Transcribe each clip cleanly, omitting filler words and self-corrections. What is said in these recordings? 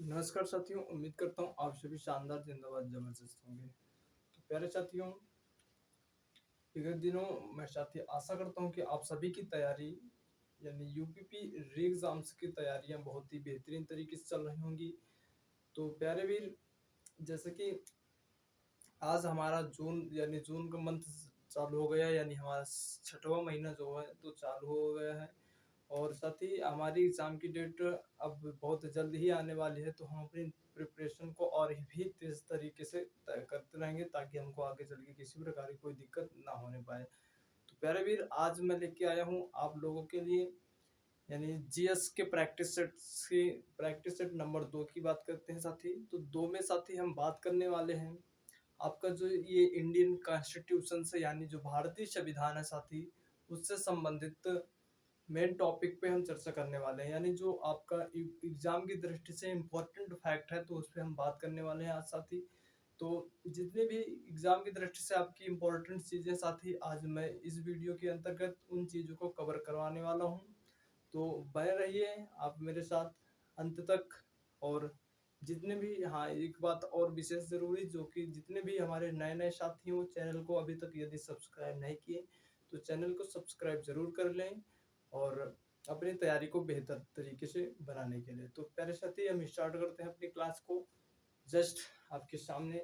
नमस्कार साथियों, उम्मीद करता हूँ आप सभी शानदार जिंदाबाद जबरदस्त होंगे। तो प्यारे साथियों, विगत दिनों मैं साथी आशा करता हूँ कि आप सभी की तैयारी यानी यूपीपी री एग्जाम्स की तैयारियां बहुत ही बेहतरीन तरीके से चल रही होंगी। तो प्यारे वीर, जैसे कि आज हमारा जून का मंथ चालू हो गया, यानी हमारा छठवां महीना जो है तो चालू हो गया है। और साथ ही हमारी एग्ज़ाम की डेट अब बहुत जल्द ही आने वाली है, तो हम अपनी प्रिपरेशन को और भी तेज़ तरीके से करते रहेंगे ताकि हमको आगे चल के किसी प्रकार की कोई दिक्कत ना होने पाए। तो प्यारे वीर, आज मैं लेके आया हूँ आप लोगों के लिए यानी जीएस के प्रैक्टिस सेट नंबर 2 की बात करते हैं साथी। तो 2 में साथी हम बात करने वाले हैं आपका जो ये इंडियन कॉन्स्टिट्यूशन से यानी जो भारतीय संविधान है साथी, उससे संबंधित मेन टॉपिक पे हम चर्चा करने वाले हैं। यानी जो आपका एग्जाम की दृष्टि से इम्पोर्टेंट फैक्ट है, तो उस पर हम बात करने वाले हैं आज साथी। तो जितने भी एग्जाम की दृष्टि से आपकी इम्पोर्टेंट चीज़ें साथी, आज मैं इस वीडियो के अंतर्गत उन चीज़ों को कवर करवाने वाला हूँ। तो बने रहिए आप मेरे साथ अंत तक। और जितने भी, हाँ, एक बात और विशेष ज़रूरी, जो कि जितने भी हमारे नए साथी हो, चैनल को अभी तक यदि सब्सक्राइब नहीं किए तो चैनल को सब्सक्राइब जरूर कर लें और अपनी तैयारी को बेहतर तरीके से बनाने के लिए। तो प्यारे साथी, हम स्टार्ट करते हैं अपनी क्लास को जस्ट आपके सामने।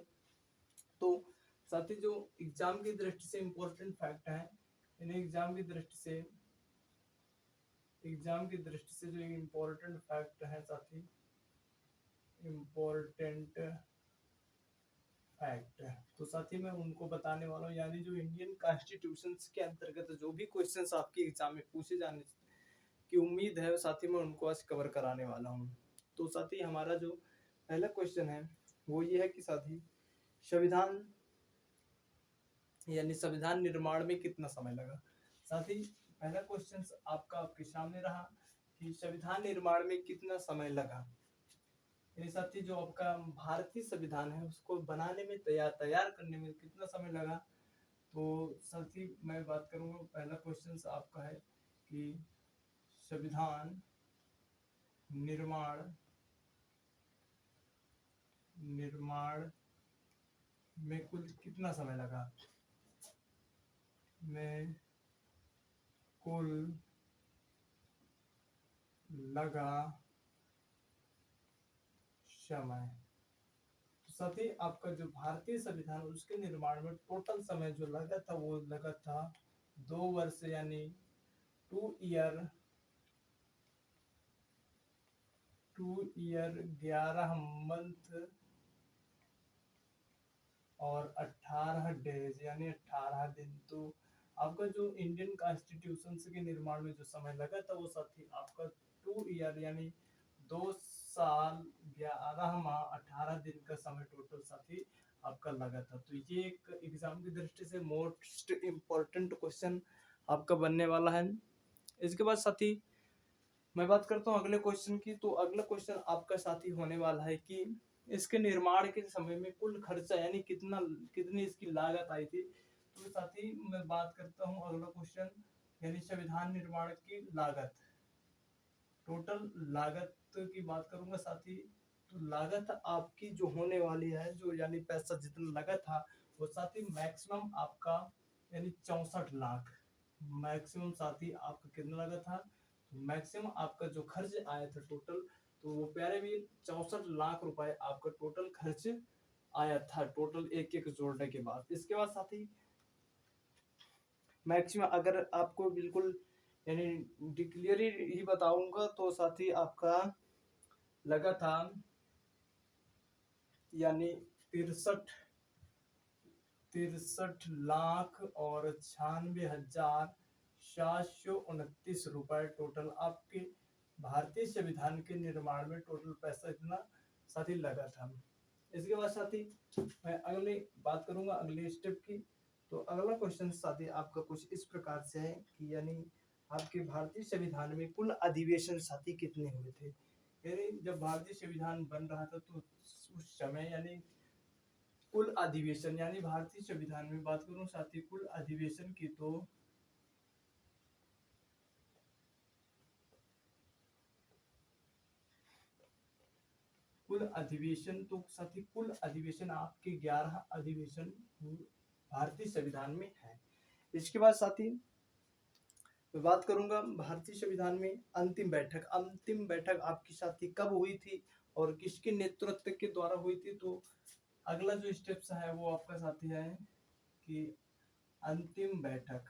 तो साथी, जो एग्जाम की दृष्टि से इम्पोर्टेंट फैक्ट है, इन्हें एग्जाम की दृष्टि से जो इम्पोर्टेंट फैक्ट है साथी, इम्पोर्टेंट फैक्ट, तो साथी मैं उनको बताने वाला हूँ। यानी जो इंडियन कॉन्स्टिट्यूशन के अंतर्गत जो भी क्वेश्चंस आपके एग्जाम में पूछे जाने की उम्मीद है साथी, मैं उनको आज कवर कराने वाला हूँ। तो साथी, हमारा जो पहला क्वेश्चन है वो ये है कि साथी, संविधान यानी संविधान निर्माण में कितना समय लगा। साथी, पहला क्वेश्चन आपका आपके सामने रहा कि संविधान निर्माण में कितना समय लगा। यानी साथी, जो आपका भारतीय संविधान है उसको बनाने में, तैयार करने में कितना समय लगा। तो साथी, मैं बात करूंगा, पहला क्वेश्चन आपका है कि संविधान निर्माण में कुल कितना समय लगा। में कुल लगा समय। तो साथ ही आपका जो भारतीय संविधान उसके निर्माण में टोटल समय जो लगा था वो लगा था 2 वर्ष, यानी 2 ईयर 11 मंथ और 18 डेज, यानी 18 दिन। तो आपका जो इंडियन कॉन्स्टिट्यूशन के निर्माण में जो समय लगा था वो साथी आपका 2 ईयर यानी 2 साल 11 माह 18 दिन का समय टोटल साथी आपका लगा था। तो ये एक एग्जाम की दृष्टि से मोस्ट इम्पोर्टेंट क्वेश्चन आपका बनने वाला है। इसके बाद साथी मैं बात करता हूँ अगले क्वेश्चन की। तो अगला क्वेश्चन आपका साथी होने वाला है कि इसके निर्माण के समय में कुल खर्चा यानी कितनी इसकी लागत आई थी। तो साथी मैं बात करता हूँ अगला क्वेश्चन, यानी संविधान निर्माण की लागत, टोटल लागत की बात करूंगा साथी। तो लागत आपकी जो होने वाली है, जो यानी पैसा जितना लगा था वो साथी मैक्सिमम आपका यानी 64 लाख, मैक्सिमम साथी आपका कितना लगा था। मैक्सिमम आपका जो खर्च आया था टोटल, तो वो प्यारे भी 64 लाख रुपए आपका टोटल खर्च आया था, टोटल एक एक जोड़ने के बाद। इसके बाद साथी मैक्सिमम अगर आपको बिल्कुल यानी डिक्लियरली ही बताऊंगा तो साथी आपका लगा था यानी 63 लाख और 96,729 रुपए टोटल आपके भारतीय संविधान के निर्माण में टोटल पैसा इतना साथी लगा था। इसके बाद साथी मैं अगली बात करूंगा अगले स्टेप की। तो अगला क्वेश्चन साथी आपका कुछ इस प्रकार से है कि यानी आपके भारतीय संविधान में कुल अधिवेशन साथी कितने हुए थे। यानी जब भारतीय संविधान बन रहा था तो उस समय यानी कुल अधिवेशन, यानी भारतीय संविधान में बात करूं साथी कुल अधिवेशन की, तो कुल अधिवेशन, तो साथी कुल अधिवेशन आपके 11 अधिवेशन भारतीय संविधान में है। इसके बाद साथी मैं बात करूंगा भारतीय संविधान में अंतिम बैठक। अंतिम बैठक आपकी साथी कब हुई थी और किसके नेतृत्व के द्वारा हुई थी। तो अगला जो स्टेप्स है वो आपका साथी है कि अंतिम बैठक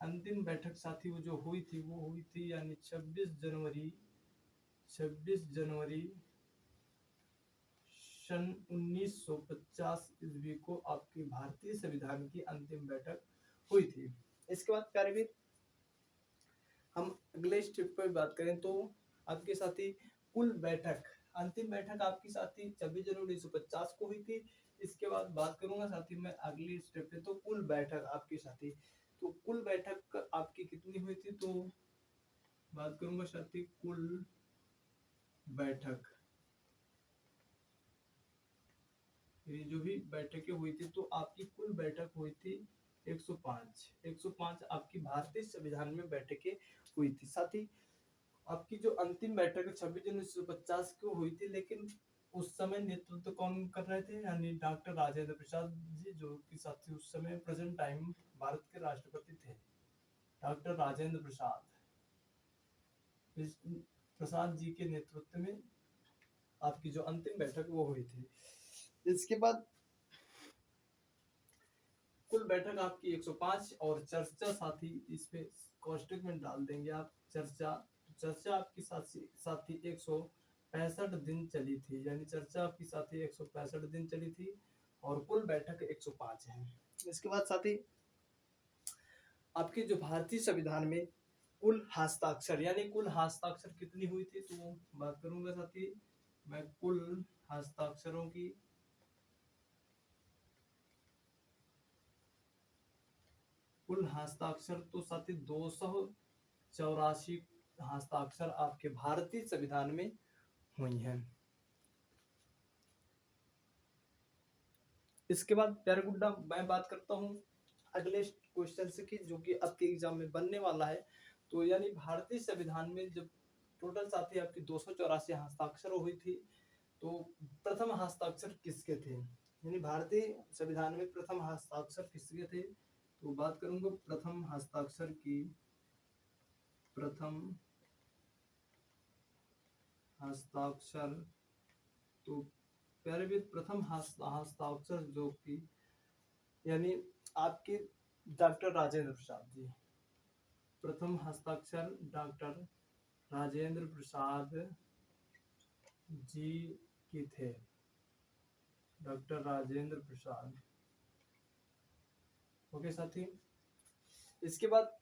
अंतिम बैठक साथी वो जो हुई थी वो हुई थी यानी 26 जनवरी सन 1950 ईस्वी को आपकी भारतीय संविधान की अंतिम बैठक हुई थी। इसके बाद प्यारे हम अगले स्टेप पर बात करें तो आपके साथी कुल बैठक, अंतिम बैठक आपकी साथी 26 जनवरी 1950 को हुई थी। इसके बाद बात करूंगा साथी मैं अगली स्टेप पे, तो कुल बैठक आपकी साथी, तो कुल बैठक आपकी कितनी हुई थी। तो बात करूंगा साथी कुल बैठक, ये जो भी बैठकें हुई थी तो आपकी कुल बैठक हुई थी 105 आपकी भारतीय संविधान में बैठकें हुई थी। साथ ही आपकी जो अंतिम बैठक 26 जनवरी 1950 को हुई थी, लेकिन उस समय नेतृत्व कौन कर रहे थे, यानी डॉक्टर राजेंद्र प्रसाद जी, जो कि साथी उस समय प्रेजेंट टाइम भारत के राष्ट्रपति थे, डॉक्टर राजेंद्र प्रसाद जी के नेतृत्व में आपकी जो अंतिम बैठक वो हुई थी। इसके बाद कुल बैठक आपकी 105 और चर्चा साथी इस पे कॉस्टिक में डाल देंगे आप। चर्चा आपकी साथी 165 दिन चली थी, यानी चर्चा आपकी साथी 165 दिन चली थी और कुल बैठक 105 है। इसके बाद साथी आपके जो भारतीय संविधान में कुल हस्ताक्षर, यानी कुल हस्ताक्षर कितनी हुई थी, तो बात करूंगा साथी मैं कुल हस्ताक्षरों की। कुल हस्ताक्षर तो साथी 284 हस्ताक्षर आपके भारतीय संविधान में हुई हैं। इसके बाद प्यारे गुड्डा मैं बात करता हूँ अगले क्वेश्चन से, कि जो कि आपके एग्जाम में बनने वाला है। तो यानी भारतीय संविधान में जब टोटल साथी आपकी 284 हस्ताक्षर हुई थी, तो प्रथम हस्ताक्षर किसके थे, यानी भारतीय संविधान में प्रथम हस्ताक्षर किसके थे। तो बात करूंगा प्रथम हस्ताक्षर की। प्रथम हस्ताक्षर तो प्यारे भी प्रथम हस्ताक्षर जो कि यानी आपके डॉक्टर राजेंद्र प्रसाद जी, प्रथम हस्ताक्षर डॉक्टर राजेंद्र प्रसाद जी की थे, डॉक्टर राजेंद्र प्रसाद। ओके साथी, इसके बाद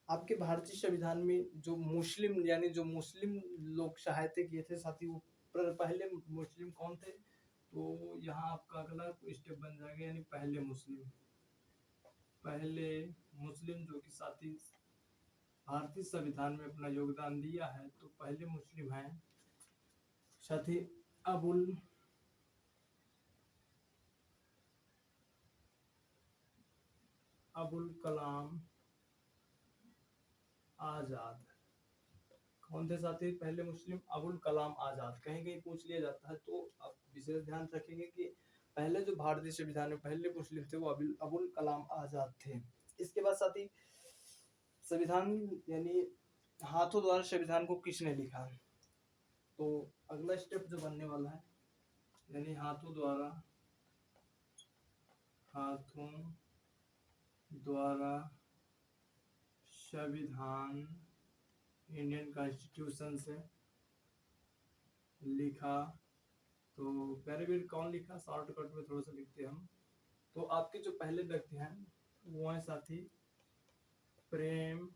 आपके भारतीय संविधान में जो मुस्लिम, यानी जो मुस्लिम लोग सहायता किए थे साथी, वो पहले मुस्लिम कौन थे। तो यहाँ आपका अगला स्टेप बन जाएगा, यानी पहले मुस्लिम जो कि साथी भारतीय संविधान में अपना योगदान दिया है, तो पहले मुस्लिम हैं साथी अबुल कलाम आजाद। कौन थे साथी पहले मुस्लिम, अबुल कलाम आजाद। कहीं कहीं पूछ लिया जाता है, तो आप विशेष ध्यान रखेंगे कि पहले जो भारतीय संविधान में पहले मुस्लिम थे वो अबुल कलाम आजाद थे। इसके बाद साथी संविधान यानी हाथों द्वारा संविधान को किसने लिखा। तो अगला स्टेप जो बनने वाला है, यानी हाथों द्वारा संविधान इंडियन कॉन्स्टिट्यूशन से लिखा। तो पैराग्राफ कौन लिखा, शॉर्टकट में थोड़ा सा लिखते हैं हम। तो आपके जो पहले व्यक्ति हैं वो हैं साथी प्रेम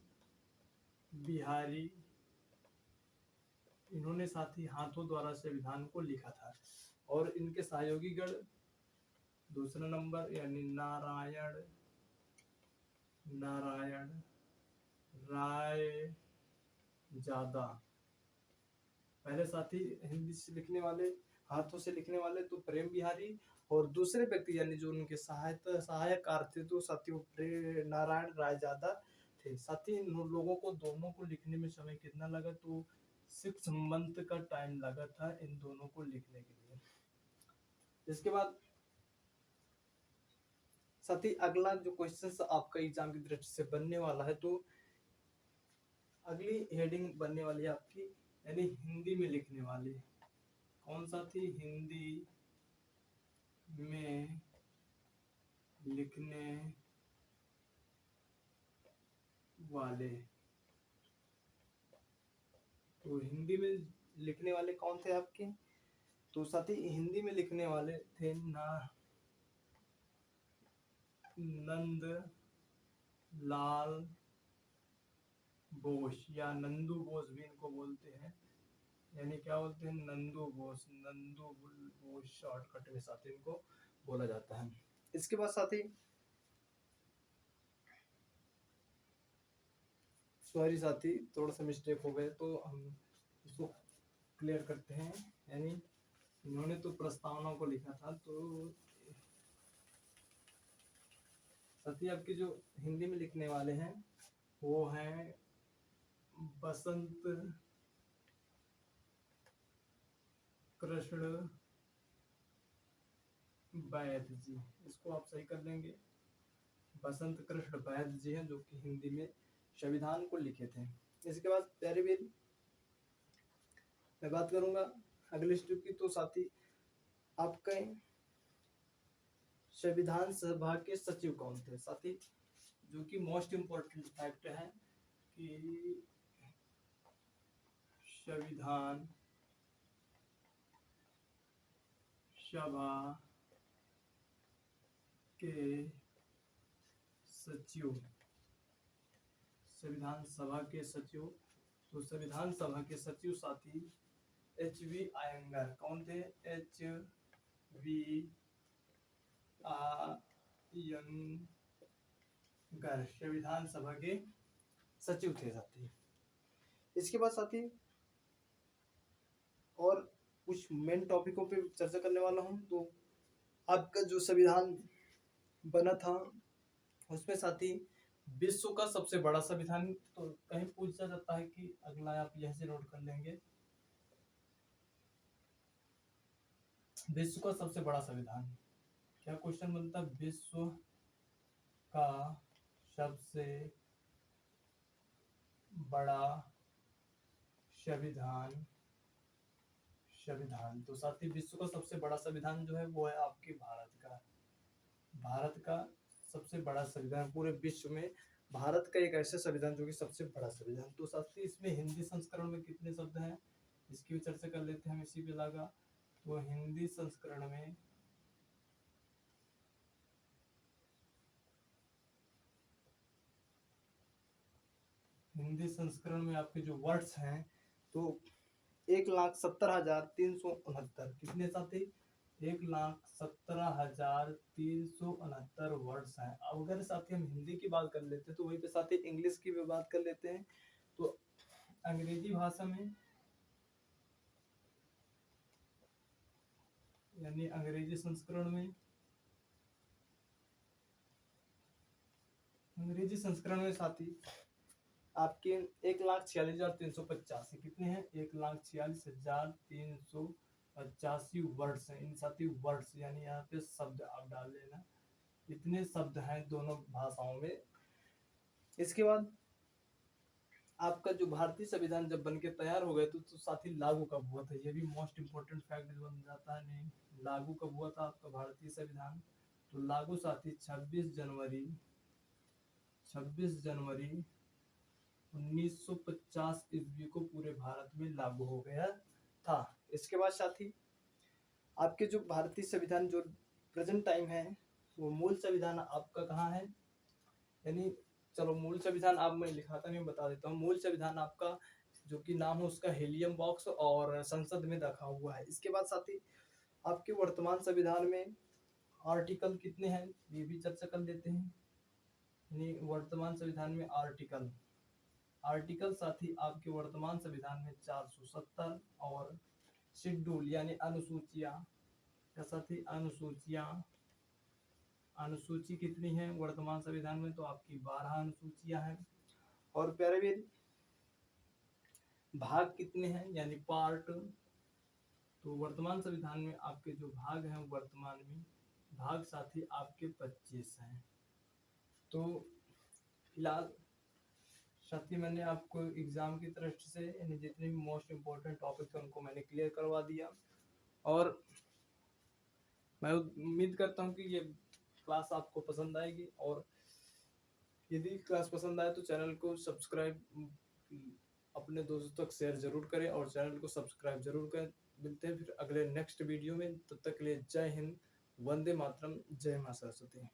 बिहारी, इन्होंने साथी हाथों द्वारा संविधान को लिखा था। और इनके सहयोगी गण दूसरा नंबर, यानी नारायण राय ज्यादा, पहले साथी हिंदी से लिखने वाले। हाथों से लिखने वाले तो प्रेम बिहारी, और दूसरे व्यक्ति यानी जो उनके सहायकार थे तो साथियों नारायण राय ज्यादा थे। साथ ही इन लोगों को दोनों को लिखने में समय कितना लगा, तो 6 मंथ का टाइम लगा था इन दोनों को लिखने के लिए। इसके बाद साथ ही अगला जो क्वेश्चन आपका एग्जाम की दृष्टि से बनने वाला है, तो अगली हेडिंग बनने वाली है आपकी यानी हिंदी में लिखने वाली। कौन सा थी? हिंदी में लिखने वाले। तो हिंदी में लिखने वाले कौन थे आपके? तो साथ ही हिंदी में लिखने वाले थे नंद लाल बोस, या नंदू बोस भी इनको बोलते हैं, यानी क्या बोलते हैं? नंदू बोस, नंदू बोस शॉर्टकट में साथ इनको बोला जाता है। इसके बाद साथी सॉरी साथी थोड़ा सा मिस्टेक हो गए, तो हम इसको क्लियर करते हैं। यानी इन्होंने तो प्रस्तावना को लिखा था, तो साथी आपके जो हिंदी में लिखने वाले हैं वो हैं बसंत कृष्ण वैद्य जी। इसको आप सही कर लेंगे, बसंत कृष्ण वैद्य जी हैं जो कि हिंदी में संविधान को लिखे थे। इसके बाद प्यारे वीर मैं बात करूंगा अगले स्टेप की। तो साथी आपके संविधान सभा के सचिव कौन थे? साथी जो कि मोस्ट इम्पोर्टेंट फैक्ट है कि संविधान सभा के सचिव, संविधान सभा के सचिव, तो संविधान सभा के सचिव साथी एच.वी. अयंगर। कौन थे? एच.वी. अयंगर संविधान सभा के सचिव थे साथी। इसके बाद साथी और कुछ मेन टॉपिकों पे चर्चा करने वाला हूं। तो आपका जो संविधान बना था उसमें साथी विश्व का सबसे बड़ा संविधान, तो कहीं पूछा जाता है कि अगला आप यह से नोट कर लेंगे, विश्व का सबसे बड़ा संविधान। क्या क्वेश्चन बनता है? विश्व का सबसे बड़ा संविधान। संविधान तो साथी विश्व का सबसे बड़ा संविधान जो है वो है आपके भारत का। भारत का सबसे बड़ा संविधान पूरे विश्व में, भारत का एक ऐसा संविधान जो कि सबसे बड़ा संविधान। तो साथी इसमें हिंदी संस्करण में कितने शब्द हैं इसकी भी चर्चा कर लेते हैं हम इसी पे लगा। तो हिंदी संस्करण में आपके जो वर्ड्स हैं तो 1,70,369। कितने साथी? 1,70,369 वर्ड्स हैं। अब अगर साथी हम हिंदी की बात कर लेते हैं तो वहीं पे साथी इंग्लिश की भी बात कर लेते हैं। तो अंग्रेजी भाषा में यानी अंग्रेजी संस्करण में साथी आपके 1,46,385 कितने हैं? 1,46,385 वर्ड्स हैं। इन साथी वर्ड्स यानी यहाँ पे शब्द आप डाल लेना, इतने शब्द हैं दोनों भाषाओं में। इसके बाद आपका जो भारतीय संविधान जब बनके तैयार हो गए तो साथी लागू कब हुआ था? ये भी मोस्ट इम्पोर्टेंट फैक्ट बन जाता है। नहीं, लागू कब हुआ था आपका भारतीय संविधान? तो लागू साथी 26 जनवरी 1950 ईस्वी को पूरे भारत में लागू हो गया था। इसके बाद साथी आपके जो भारतीय संविधान जो प्रेजेंट टाइम है वो मूल संविधान आपका कहाँ है? यानी चलो मूल संविधान आप मैं लिखाता नहीं बता देता हूँ। मूल संविधान आपका जो कि नाम है उसका हेलियम बॉक्स और संसद में रखा हुआ है। इसके बाद साथी आपके वर्तमान संविधान में आर्टिकल कितने हैं ये भी चर्चा कर लेते हैं। यानी वर्तमान संविधान में आर्टिकल साथी आपके वर्तमान संविधान में 470 और शेड्यूल यानी अनुसूचियाँ, या साथी अनुसूचियाँ, अनुसूची कितनी है वर्तमान संविधान में? तो आपकी 12 अनुसूचियाँ हैं। और प्यारे मेरे भाग कितने हैं यानी पार्ट? तो वर्तमान संविधान में आपके जो भाग हैं वर्तमान में भाग साथी आपके 25 हैं। तो फिलहाल साथी मैंने आपको एग्जाम की तरफ से यानी जितने भी मोस्ट इम्पोर्टेंट टॉपिक है उनको मैंने क्लियर करवा दिया, और मैं उम्मीद करता हूँ कि ये क्लास आपको पसंद आएगी। और यदि क्लास पसंद आए तो चैनल को सब्सक्राइब अपने दोस्तों तक शेयर जरूर करें और चैनल को सब्सक्राइब जरूर करें। मिलते हैं फिर अगले नेक्स्ट वीडियो में, तब तक के लिए जय हिंद, वंदे मातरम, जय मां सरस्वती।